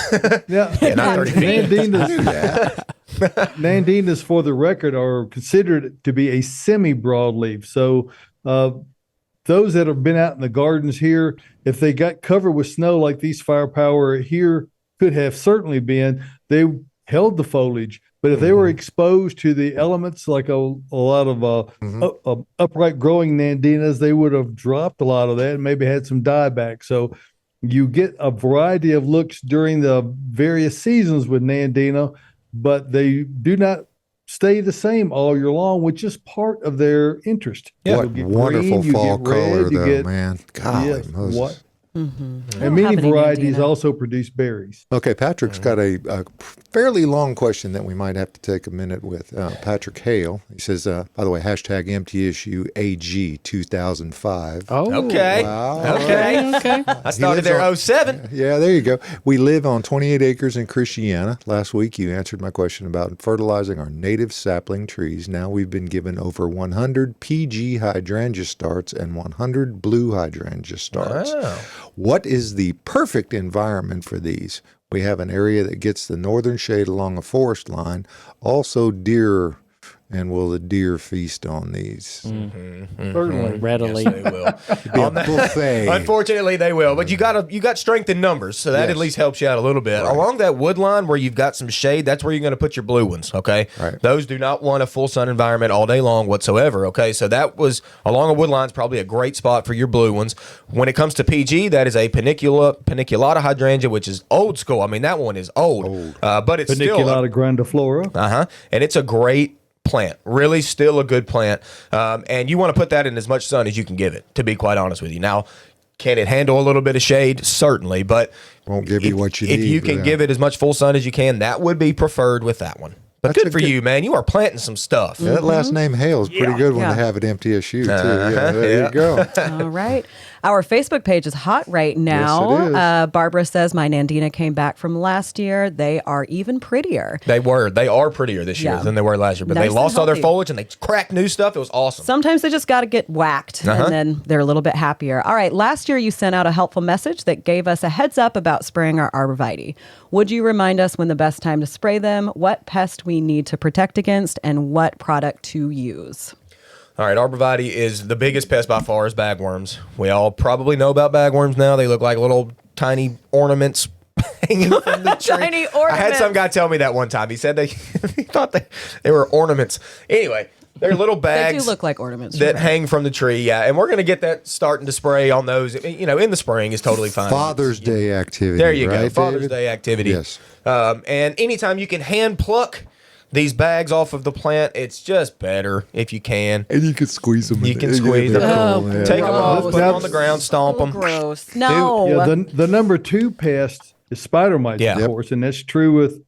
Yeah. Yeah, not 30 feet. Nandinas, for the record, are considered to be a semi-broadleaf. So those that have been out in the gardens here, if they got covered with snow like these Firepower here could have certainly been, they held the foliage. But if they were exposed to the elements like a lot of upright growing Nandinas, they would have dropped a lot of that and maybe had some dieback. So you get a variety of looks during the various seasons with Nandina, but they do not stay the same all year long, which is part of their interest. What You'll get wonderful green, you fall get red, color, you though, get- man. Golly Yes, Moses. what? don't And many have any varieties Nandina. also produce berries. Okay, Patrick's got a fairly long question that we might have to take a minute with. Patrick Hale, he says, by the way, hashtag empty issue AG 2005. Oh, Okay. Wow. Okay. okay. I started lives there on- 07. Yeah, there you go. We live on 28 acres in Christiana. Last week, you answered my question about fertilizing our native sapling trees. Now we've been given over 100 PG hydrangea starts and 100 blue hydrangea starts. Wow. What is the perfect environment for these? We have an area that gets the northern shade along a forest line. Also, deer And will the deer feast on these? Certainly. Readily. Yes, they will. Be a buffet. Unfortunately, they will. But you got strength in numbers, so that Yes. at least helps you out a little bit. Right. Along that wood line where you've got some shade, that's where you're going to put your blue ones. Okay, Right. those do not want a full sun environment all day long whatsoever. Okay, so that was along a wood line is probably a great spot for your blue ones. When it comes to PG, that is a paniculata hydrangea, which is old school. I mean, that one is old. But it's still Paniculata grandiflora. and it's a great plant, really still a good plant, and you want to put that in as much sun as you can give it, to be quite honest with you. Now, can it handle a little bit of shade? Certainly, but Won't give you what you if need. you can give it as much full sun as you can, that would be preferred with that one. But That's good for you, man. You are planting some stuff. Yeah, that last name Hale is pretty good when Yeah. they have it MTSU too. Yeah, there you go. All right. Our Facebook page is hot right now. Yes, it is. Barbara says, my Nandina came back from last year. They are even prettier. They are prettier this year Yeah. than they were last year, but Nice they and lost all their healthy. foliage and they cracked new stuff. It was awesome. Sometimes they just got to get whacked and then they're a little bit happier. All right. Last year, you sent out a helpful message that gave us a heads up about spraying our arborvitae. Would you remind us when the best time to spray them, what pest we need to protect against, and what product to use? All right, arborvitae is the biggest pest by far is bagworms. We all probably know about bagworms now. They look like little tiny ornaments hanging from the tree. Tiny I had some ornaments. guy tell me that one time. He said he thought they were ornaments. Anyway, they're little They bags do look like ornaments. that hang from the tree. Yeah, and we're going to get that starting to spray on those. You know, in the spring is totally fine. Father's Day activity. There you go. right, Father's David? Day activity. Yes. And anytime you can hand pluck these bags off of the plant, it's just better if you can. And you can squeeze them. You can squeeze them. Yeah. Take them off, Gross. put them on the ground, stomp them. Gross. No. Yeah, the number 2 pest is spider mites, Yeah. of course, and that's true with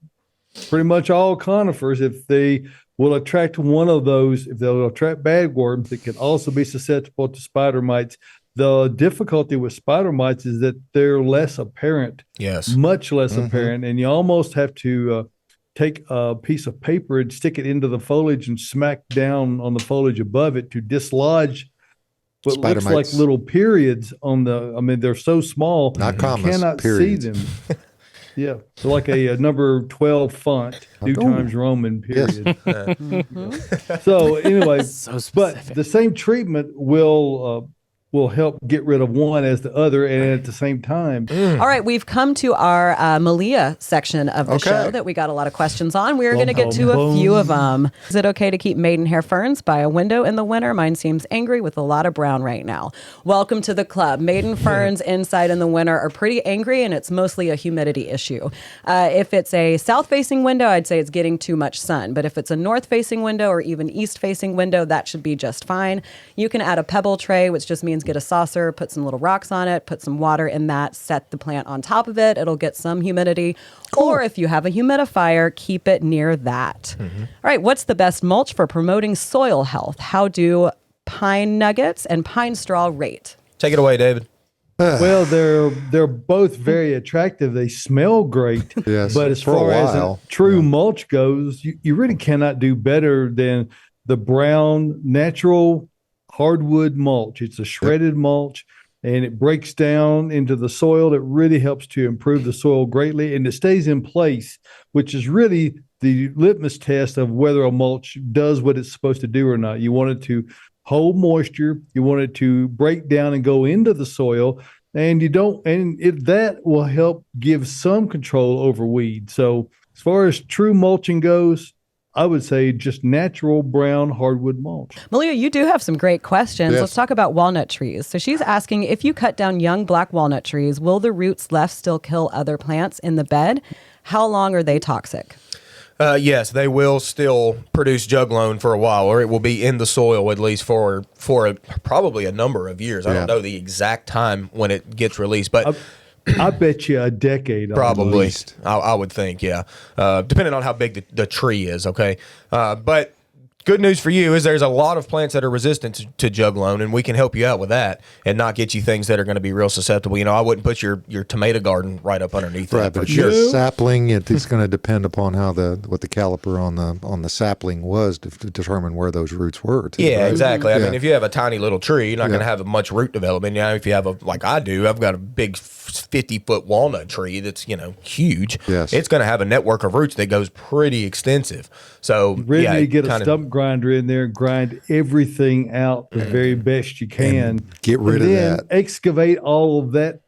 pretty much all conifers. If they will attract one of those, if they'll attract bagworms, it can also be susceptible to spider mites. The difficulty with spider mites is that they're less apparent, Yes. much less apparent, and you almost have to take a piece of paper and stick it into the foliage and smack down on the foliage above it to dislodge what Spider looks mites. like little periods on the. I mean, they're so small, Not you commas, cannot periods. see them. Yeah, so like a number 12 font, 2 times Roman Yes. period. So anyway, So but specific. the same treatment will help get rid of one as the other, and at the same time. All right, we've come to our Malia section of the Okay. show that we got a lot of questions on. We're going to Bum, get to a bum, few of them. Is it okay to keep maidenhair ferns by a window in the winter? Mine seems angry with a lot of brown right now. Welcome to the club. Maiden ferns inside in the winter are pretty angry, and it's mostly a humidity issue. If it's a south-facing window, I'd say it's getting too much sun. But if it's a north-facing window or even east-facing window, that should be just fine. You can add a pebble tray, which just means get a saucer, put some little rocks on it, put some water in that, set the plant on top of it. It'll get some humidity. Or if you have a humidifier, keep it near that. All right, what's the best mulch for promoting soil health? How do pine nuggets and pine straw rate? Take it away, David. Well, they're both very attractive. They smell great. Yes, But as for a far as while. a true mulch goes, you really cannot do better than the brown natural hardwood mulch. It's a shredded mulch, and it breaks down into the soil. It really helps to improve the soil greatly, and it stays in place, which is really the litmus test of whether a mulch does what it's supposed to do or not. You want it to hold moisture, you want it to break down and go into the soil, and that will help give some control over weeds. So as far as true mulching goes, I would say just natural brown hardwood mulch. Malia, you do have some great questions. Yes. Let's talk about walnut trees. So she's asking, if you cut down young black walnut trees, will the roots left still kill other plants in the bed? How long are they toxic? Yes, they will still produce juglone for a while, or it will be in the soil at least for probably a number of years. I Yeah. don't know the exact time when it gets released, but I bet you a decade. probably least. I would think, yeah, depending on how big the tree is. Okay, but good news for you is there's a lot of plants that are resistant to juglone, and we can help you out with that and not get you things that are going to be real susceptible. You know, I wouldn't put your tomato garden right up underneath Right, that for but sure. your sapling, it's going to depend upon what the caliper on the sapling was to determine where those roots were. Too, Yeah, right? exactly. I Yeah. mean, if you have a tiny little tree, you're not going to Yeah. have much root development. You know, if you have like I do, I've got a big 50-foot walnut tree that's, huge. Yes. It's going to have a network of roots that goes pretty extensive. So, Really yeah, get a kinda- stump grinder in there, grind everything out the very best you can. Get rid of then that. excavate all of that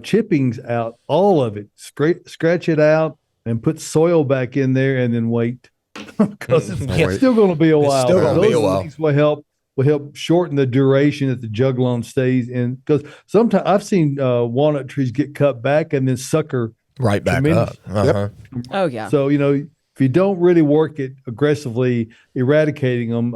chippings out, all of it. Scratch it out and put soil back in there, and then wait because it's still going to be a while. still gonna be a Those while. things will help shorten the duration that the juglone stays in. Because sometimes I've seen walnut trees get cut back and then sucker Right back up. tremendous. Oh yeah. So if you don't really work it aggressively, eradicating them,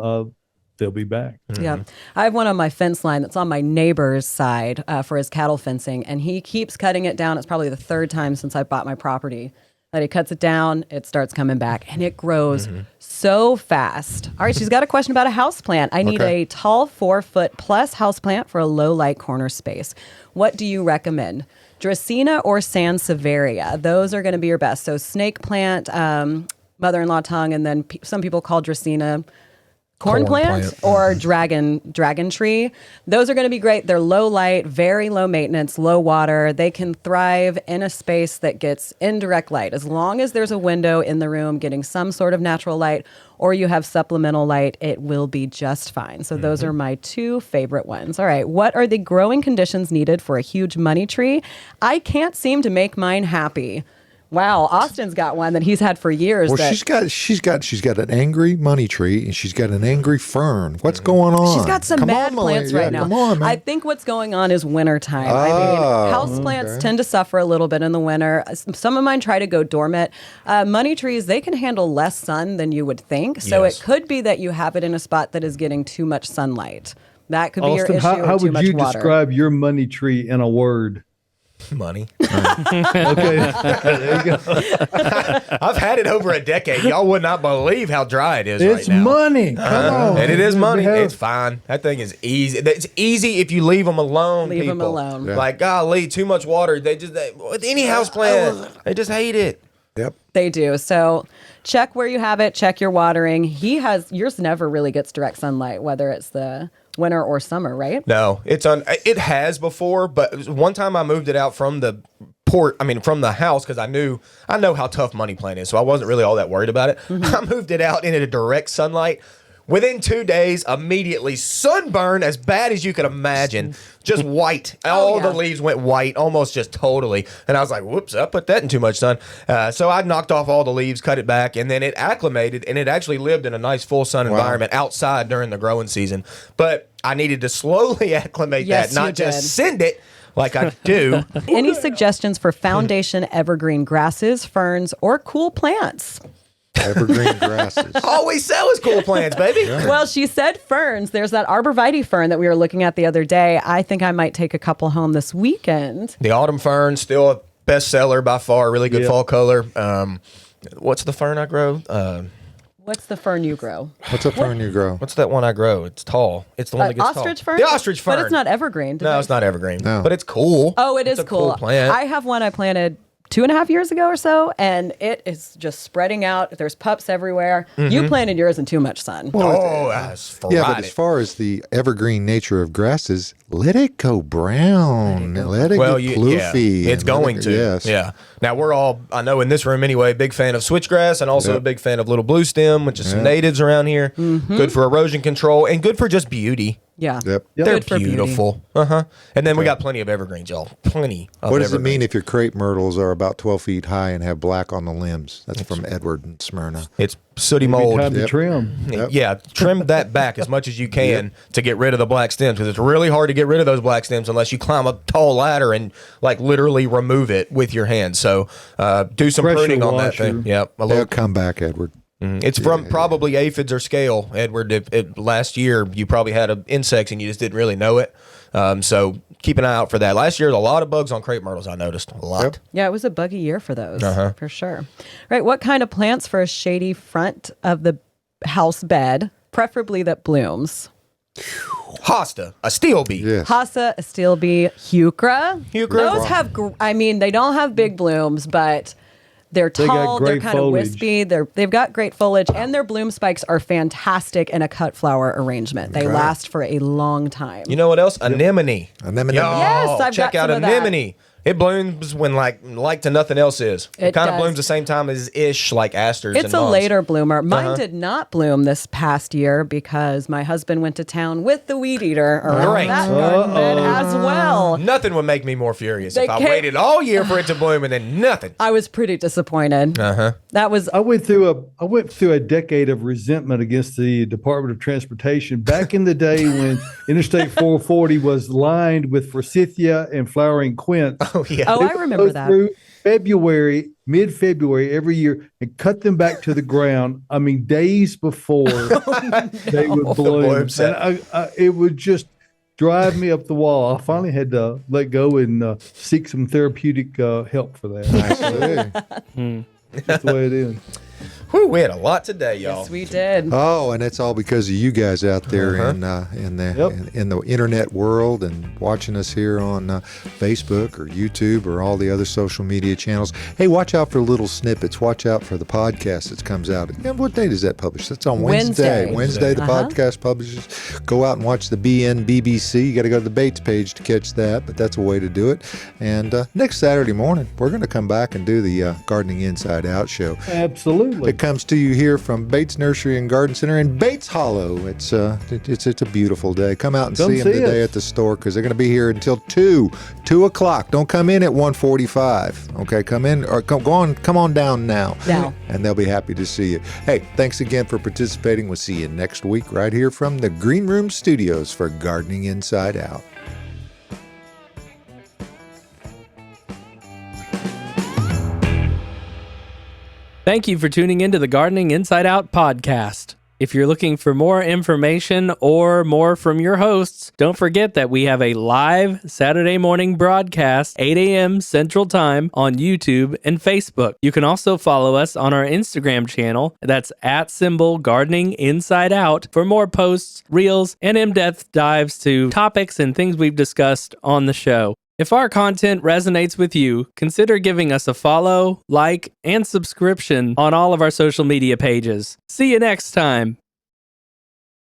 they'll be back. Yeah. I have one on my fence line that's on my neighbor's side for his cattle fencing, and he keeps cutting it down. It's probably the third time since I bought my property that he cuts it down, it starts coming back, and it grows so fast. All right, she's got a question about a house plant. I need a tall 4-foot plus house plant for a low light corner space. What do you recommend? Dracaena or Sansevieria? Those are going to be your best. So snake plant, mother-in-law tongue, and then some people call Dracaena corn plant or dragon tree. Those are going to be great. They're low light, very low maintenance, low water. They can thrive in a space that gets indirect light. As long as there's a window in the room getting some sort of natural light, or you have supplemental light, it will be just fine. So those are my two favorite ones. All right. What are the growing conditions needed for a huge money tree? I can't seem to make mine happy. Wow, Austin's got one that he's had for years. Well, she's got an angry money tree and she's got an angry fern. What's going on? She's got some Come mad on, Molly. plants right now. Come on, man. I think what's going on is wintertime. I mean, house plants tend to suffer a little bit in the winter. Some of mine try to go dormant. Money trees, they can handle less sun than you would think. So it could be that you have it in a spot that is getting too much sunlight. That could be your Austin, issue. how or too would much you water. describe your money tree in a word? Money. Okay, there you go. I've had it over a decade. Y'all would not believe how dry it is It's right now. money. Come on. And it is money. Have- It's fine. That thing is easy. It's easy if you leave them alone. Leave 'em people. alone. Yeah. Like, golly, too much water. With any house plant, they just hate it. Yep. They do. So check where you have it, check your watering. Yours never really gets direct sunlight, whether it's the winter or summer, right? No, it has before, but one time I moved it out from the from the house because I know how tough money plant is, so I wasn't really all that worried about it. I moved it out into direct sunlight. Within 2 days, immediately sunburn as bad as you could imagine, just white. All the leaves went white, almost just totally. And I was like, whoops, I put that in too much sun. So I knocked off all the leaves, cut it back, and then it acclimated, and it actually lived in a nice full sun environment outside during the growing season. But I needed to slowly acclimate that, not just send it like I do. Any suggestions for foundation evergreen grasses, ferns, or cool plants? Evergreen grasses. All we sell is cool plants, baby. Well, she said ferns. There's that arborvitae fern that we were looking at the other day. I think I might take a couple home this weekend. The autumn fern, still a bestseller by far, really good fall color. What's the fern I grow? What's the fern you grow? What's a fern you grow? What's that one I grow? It's tall. It's the one that gets Ostrich tall. fern? The ostrich fern. But it's not evergreen. No, it's not evergreen. No. But it's cool. Oh, it is It's a cool plant. I have one I planted 2.5 years ago or so, and it is just spreading out. There's pups everywhere. You planted yours in too much sun. That's Yeah, but as far as the evergreen nature of grasses, let it go brown. Let it get floofy. It's going to. Yes. Yeah. Now, we're all, I know in this room anyway, big fan of switchgrass and also a big fan of little blue stem, which is some natives around here. Good for erosion control and good for just beauty. Yeah. Yep. They're Good for beauty. beautiful. And then we got plenty of evergreens, y'all. Plenty of What does it evergreens. mean if your crepe myrtles are about 12 feet high and have black on the limbs? That's from Edward in Smyrna. It's sooty Maybe mold. time to trim. Yeah, trim that back as much as you can to get rid of the black stems because it's really hard to get rid of those black stems unless you climb a tall ladder and like literally remove it with your hands. So do some Pressure pruning on that washer. thing. Yep, a They'll little. come back, Edward. It's from probably aphids or scale, Edward. If last year you probably had insects and you just didn't really know it. So keep an eye out for that. Last year, a lot of bugs on crepe myrtles. I noticed a lot. Yeah, it was a buggy year for those, for sure. Right, what kind of plants for a shady front of the house bed, preferably that blooms? Hosta, a steel bee. Yes. Hossa, astilbe, heuchera. Heuchera. Those have, they don't have big blooms, but they're They got tall, they're great kind of foliage. wispy, they've got great foliage, and their bloom spikes are fantastic in a cut flower arrangement. They last for a long time. You know what else? Anemone. Anemone. Yo, Yes, I've check got out some of that. anemone. It blooms when like to nothing else is. It kind of blooms the same time as like asters. It's and a mums. later bloomer. Mine did not bloom this past year because my husband went to town with the weed eater around Great. that garden bed as well. Nothing would make me more furious if I came- waited all year for it to bloom and then nothing. I was pretty disappointed. That was I went through a decade of resentment against the Department of Transportation back in the day when Interstate 440 was lined with forsythia and flowering quince. Oh yeah. Oh, I remember that. Through mid-February every year and cut them back to the ground. I mean, days before they would bloom. And it would just drive me up the wall. I finally had to let go and seek some therapeutic help for that. That's the way it is. Whew, we had a lot today, y'all. Yes, we did. Oh, and it's all because of you guys out there in the internet world and watching us here on Facebook or YouTube or all the other social media channels. Hey, watch out for little snippets. Watch out for the podcast that comes out. And what day does that publish? That's on Wednesday. Wednesday, the podcast publishes. Go out and watch the BBC. You got to go to the Bates page to catch that, but that's a way to do it. And next Saturday morning, we're going to come back and do the Gardening Inside Out show. Absolutely. It comes to you here from Bates Nursery and Garden Center in Bates Hollow. It's a beautiful day. Come out and see them today at the store because they're going to be here until 2 o'clock. Don't come in at 1:45. Okay, come in or come on down now. And they'll be happy to see you. Hey, thanks again for participating. We'll see you next week right here from the Green Room Studios for Gardening Inside Out. Thank you for tuning into the Gardening Inside Out podcast. If you're looking for more information or more from your hosts, don't forget that we have a live Saturday morning broadcast, 8 a.m. Central Time on YouTube and Facebook. You can also follow us on our Instagram channel. That's @Gardening Inside Out for more posts, reels, and in-depth dives to topics and things we've discussed on the show. If our content resonates with you, consider giving us a follow, like, and subscription on all of our social media pages. See you next time.